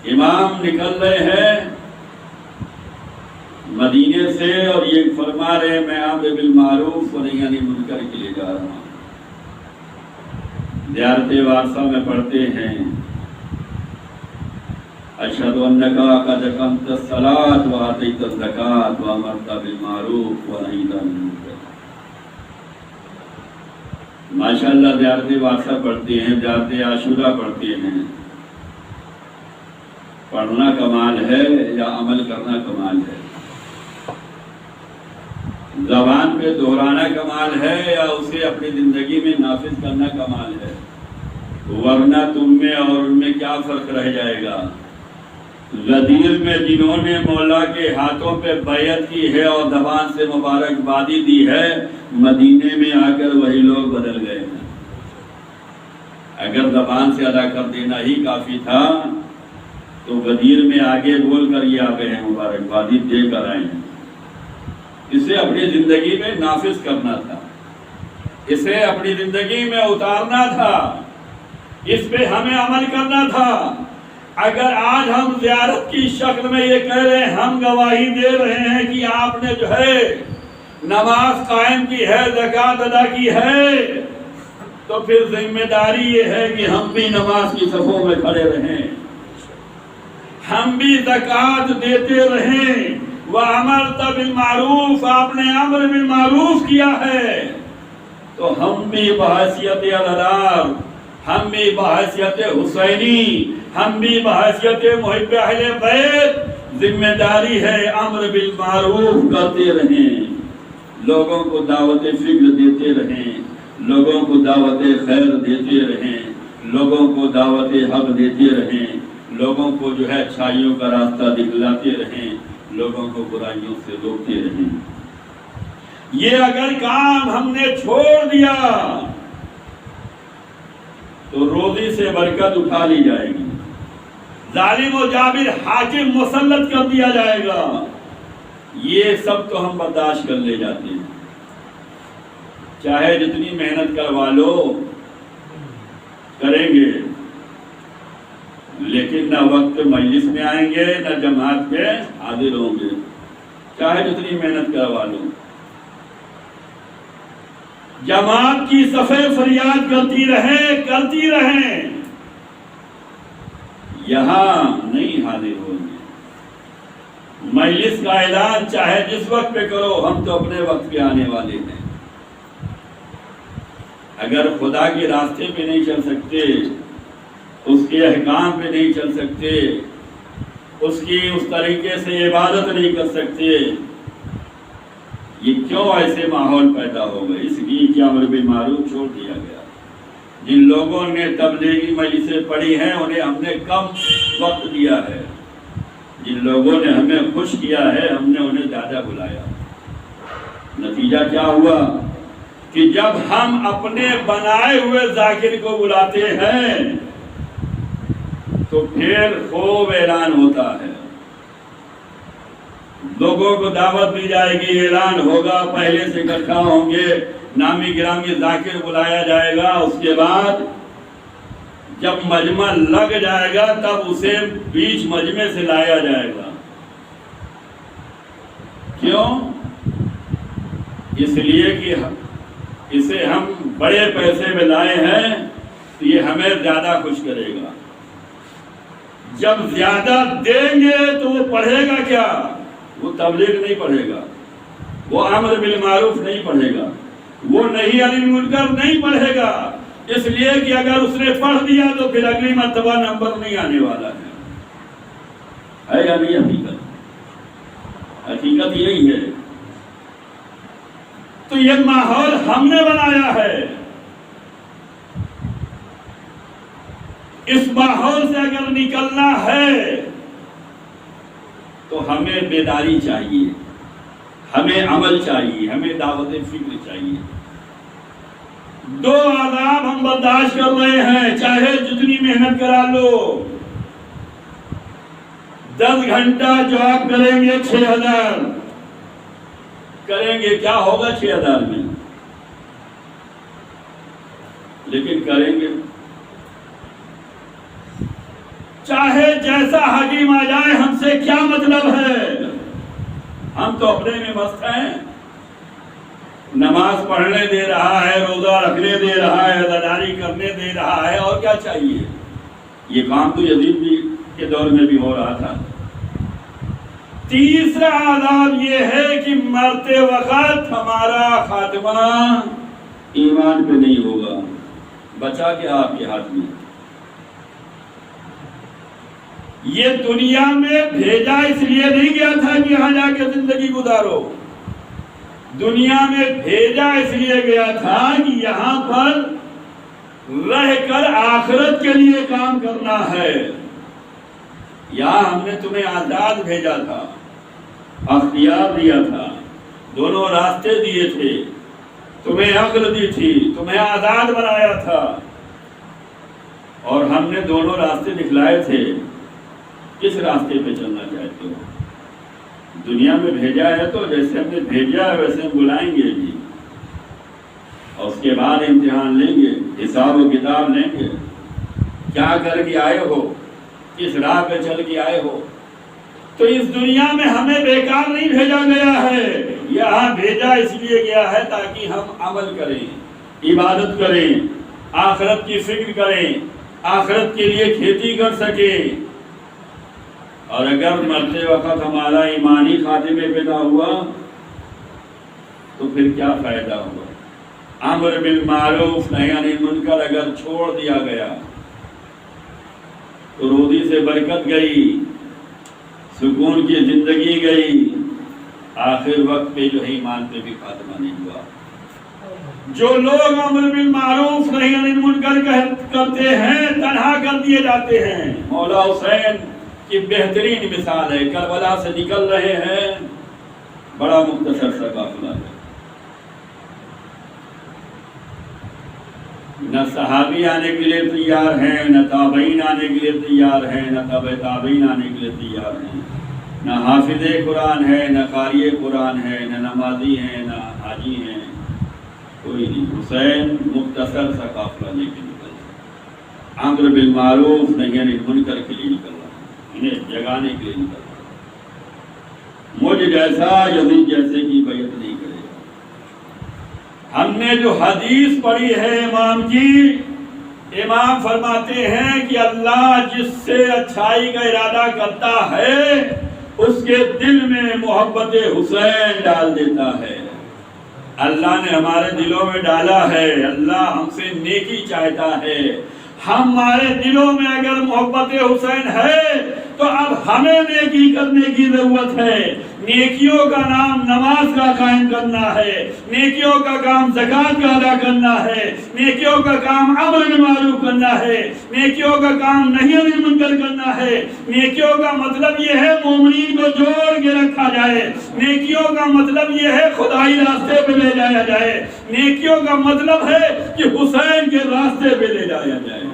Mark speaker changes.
Speaker 1: امام نکل رہے ہیں مدینے سے اور یہ فرما رہے ہیں میں امر بالمعروف و نہی عن المنکر کے لیے جا رہا ہوں۔ زیارت وارثہ میں پڑھتے ہیں اشہد انک قد اقمت الصلاۃ وآتیت الزکاۃ وامرت بالمعروف ونہیت عن المنکر۔ ماشاءاللہ زیارت وارثہ پڑھتے ہیں، زیارت عاشورہ پڑھتے ہیں۔ پڑھنا کمال ہے یا عمل کرنا کمال ہے؟ زبان پہ دہرانا کمال ہے یا اسے اپنی زندگی میں نافذ کرنا کمال ہے؟ ورنہ تم میں اور ان میں کیا فرق رہ جائے گا؟ غدیر میں جنہوں نے مولا کے ہاتھوں پہ بیعت کی ہے اور زبان سے مبارکبادی دی ہے، مدینے میں آ کر وہی لوگ بدل گئے ہیں۔ اگر زبان سے ادا کر دینا ہی کافی تھا تو غدیر میں آگے بول کر یہ آ گئے ہیں، مبارکبادی دے کر آئے ہیں۔ اسے اپنی زندگی میں نافذ کرنا تھا، اسے اپنی زندگی میں اتارنا تھا، اس پہ ہمیں عمل کرنا تھا۔ اگر آج ہم زیارت کی شکل میں یہ کہہ رہے ہیں، ہم گواہی دے رہے ہیں کہ آپ نے جو ہے نماز قائم کی ہے، زکوٰۃ ادا کی ہے، تو پھر ذمہ داری یہ ہے کہ ہم بھی نماز کی صفوں میں کھڑے رہیں، ہم بھی زکوٰۃ دیتے رہیں۔ وَأَمَرْتَ بِالْمَعْرُوفِ، آپ نے امر بالمعروف کیا ہے، تو ہم بھی بحیثیت عددار، ہم بھی بحیثیت حسینی، ہم بھی بحیثیت محب اہل بیت ذمہ داری ہے امر بالمعروف کرتے رہیں، لوگوں کو دعوت فکر دیتے رہیں، لوگوں کو دعوت خیر دیتے رہیں، لوگوں کو دعوت حق دیتے رہیں، لوگوں کو جو ہے اچھائیوں کا راستہ دکھلاتے رہیں، لوگوں کو برائیوں سے روکتے رہیں۔ یہ اگر کام ہم نے چھوڑ دیا تو روزی سے برکت اٹھا لی جائے گی، ظالم و جابر حاکم مسلط کر دیا جائے گا۔ یہ سب تو ہم برداشت کر لے جاتے ہیں، چاہے جتنی محنت کروا لو کریں گے، لیکن نہ وقت مجلس میں آئیں گے نہ جماعت پہ حاضر ہوں گے، چاہے جتنی محنت کروا لو۔ جماعت کی صفیں فریاد کرتی رہیں، یہاں نہیں حاضر ہوں گے۔ مجلس کا اعلان چاہے جس وقت پہ کرو، ہم تو اپنے وقت پہ آنے والے ہیں۔ اگر خدا کے راستے پہ نہیں چل سکتے، اس کے احکام پہ نہیں چل سکتے، اس طریقے سے عبادت نہیں کر سکتے، یہ کیوں ایسے ماحول پیدا ہو گئے؟ اس لیے کہ امر بالمعروف چھوڑ دیا گیا۔ جن لوگوں نے تبلیغی مجلسیں پڑھی ہیں انہیں ہم نے کم وقت دیا ہے، جن لوگوں نے ہمیں خوش کیا ہے ہم نے انہیں زیادہ بلایا۔ نتیجہ کیا ہوا کہ جب ہم اپنے بنائے ہوئے ذاکر کو بلاتے ہیں تو پھر خوب اعلان ہوتا ہے، لوگوں کو دعوت دی جائے گی، اعلان ہوگا، پہلے سے اکٹھا ہوں گے، نامی گرامی ذاکر بلایا جائے گا۔ اس کے بعد جب مجمع لگ جائے گا تب اسے بیچ مجمع سے لایا جائے گا۔ کیوں؟ اس لیے کہ اسے ہم بڑے پیسے میں لائے ہیں تو یہ ہمیں زیادہ خوش کرے گا۔ جب زیادہ دیں گے تو وہ پڑھے گا کیا؟ وہ تبلیغ نہیں پڑھے گا، وہ امر بالمعروف نہیں پڑھے گا، وہ نہی عن المنکر نہیں پڑھے گا، اس لیے کہ اگر اس نے پڑھ دیا تو پھر اگلی مرتبہ نمبر نہیں آنے والا ہے یا نہیں؟ حقیقت یہی ہے۔ تو یہ ماحول ہم نے بنایا ہے، اس ماحول سے اگر نکلنا ہے تو ہمیں بیداری چاہیے، ہمیں عمل چاہیے، ہمیں دعوت فکر چاہیے۔ دو عذاب ہم برداشت کر رہے ہیں، چاہے جتنی محنت کرا لو۔ 10 گھنٹہ جاب کریں گے 6000 کریں گے، کیا ہوگا 6000 میں؟ لیکن کریں گے چاہے جیسا حکیم آ جائے ہم سے کیا مطلب ہے، ہم تو اپنے میں مست ہیں. نماز پڑھنے دے رہا ہے، روزہ رکھنے دے رہا ہے، عزاداری کرنے دے رہا ہے، اور کیا چاہیے. یہ کام تو یزید بھی کے دور میں بھی ہو رہا تھا. تیسرا عذاب یہ ہے کہ مرتے وقت ہمارا خاتمہ ایمان پہ نہیں ہوگا. بچا کے آپ کے ہاتھ میں. یہ دنیا میں بھیجا اس لیے نہیں گیا تھا کہ یہاں جا کے زندگی گزارو. دنیا میں بھیجا اس لیے گیا تھا کہ یہاں پر رہ کر آخرت کے لیے کام کرنا ہے. یہاں ہم نے تمہیں آزاد بھیجا تھا، اختیار دیا تھا، دونوں راستے دیے تھے، تمہیں عقل دی تھی، تمہیں آزاد بنایا تھا، اور ہم نے دونوں راستے دکھلائے تھے. کس راستے پہ چلنا چاہتے ہو؟ دنیا میں بھیجا ہے تو جیسے ہم نے بھیجا ہے ویسے ہم بلائیں گے بھی، اور اس کے بعد امتحان لیں گے، حساب و کتاب لیں گے. کیا کر کے آئے ہو، کس راہ پہ چل کے آئے ہو. تو اس دنیا میں ہمیں بیکار نہیں بھیجا گیا ہے، یہاں بھیجا اس لیے گیا ہے تاکہ ہم عمل کریں، عبادت کریں، آخرت کی فکر کریں، آخرت کے لیے کھیتی کر سکیں. اور اگر مرتے وقت ہمارا ایمانی خاتمے پیدا ہوا تو پھر کیا فائدہ ہوا. امر بالمعروف نہی عن المنکر اگر چھوڑ دیا گیا تو روزی سے برکت گئی، سکون کی زندگی گئی، آخر وقت پہ جو ہے ایمان پہ بھی خاتمہ نہیں ہوا. جو لوگ امر بالمعروف نہی عن المنکر کرتے ہیں تنہا کر دیے جاتے ہیں. مولا حسین کی بہترین مثال ہے. کربلا سے نکل رہے ہیں، بڑا مختصر سا قافلہ ہے، نہ صحابی آنے کے لیے تیار ہیں، نہ تابعین آنے کے لیے تیار ہیں، نہ تبع تابعین آنے کے لیے تیار ہیں، نہ حافظ قرآن ہے، نہ قاری قرآن ہے، نہ نمازی ہیں، نہ حاجی ہیں، کوئی نہیں. حسین مختصر سا قافلہ لے کے نکل رہا، امر بالمعروف نہی عن المنکر کے لیے نکل رہا، انہیں جگانے کے لیے نکل رہا. مجھ جیسا یزید جیسے کی بیعت نہیں کرے گا. ہم نے جو حدیث پڑھی ہے امام کی، امام فرماتے ہیں کہ اللہ جس سے اچھائی کا ارادہ کرتا ہے اس کے دل میں محبت حسین ڈال دیتا ہے. اللہ نے ہمارے دلوں میں ڈالا ہے، اللہ ہم سے نیکی چاہتا ہے. ہمارے دلوں میں اگر محبت حسین ہے تو اب ہمیں نیکی کرنے کی ضرورت ہے. نیکیوں کا نام نماز کا قائم کرنا ہے، نیکیوں کا کام زکوٰۃ کا ادا کرنا ہے، نیکیوں کا کام امر بالمعروف کرنا ہے، نیکیوں کا کام نہی عن المنکر کرنا ہے. نیکیوں کا مطلب یہ ہے مومنین کو جوڑ کے رکھا جائے. نیکیوں کا مطلب یہ ہے خدائی راستے پہ لے جایا جائے. نیکیوں کا مطلب ہے کہ حسین کے راستے پہ لے جایا جائے.